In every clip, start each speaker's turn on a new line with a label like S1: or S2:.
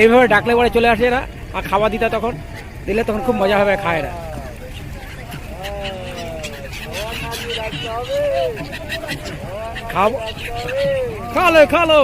S1: এইভাবে ডাকলে পরে চলে আসে এরা, আর খাবার দিতে তখন দিলে তখন খুব মজা হবে, খায় এরা। খালো খালো।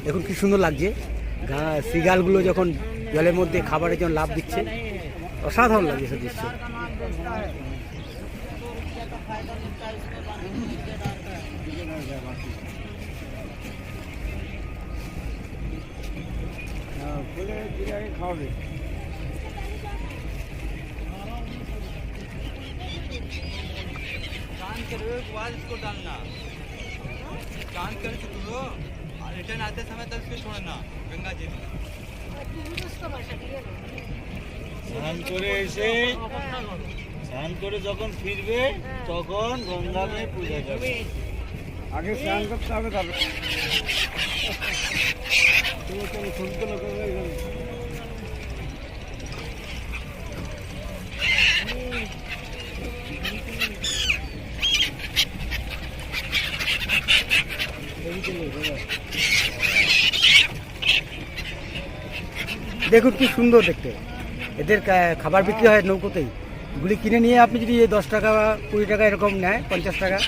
S1: দেখুন কি সুন্দর লাগছে, সিগালগুলো যখন জলের মধ্যে খাবারের জন্য লাভ দিচ্ছে, অসাধারণ লাগছে সে দৃশ্য।
S2: रिटर्न आते समय तक उसको छोड़ना गंगा जी में স্নান করে এসে স্নান করে যখন ফিরবে তখন গঙ্গা में পূজা যাবে। আগে স্নান করতে হবে তারপর শুনতে লোক
S1: দেখুন কি সুন্দর দেখতে, এদের খাবার বিক্রি হয় নৌকোতেই, গুলি কিনে নিয়ে আপনি যদি 10 টাকা 20 টাকা এরকম নেয়, 50 টাকা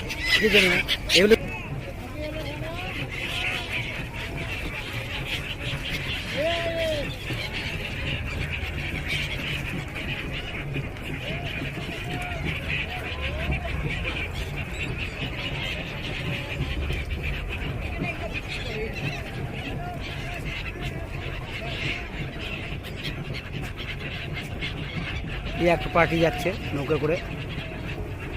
S1: এগুলো এই একটা পার্টি যাচ্ছে নৌকা করে।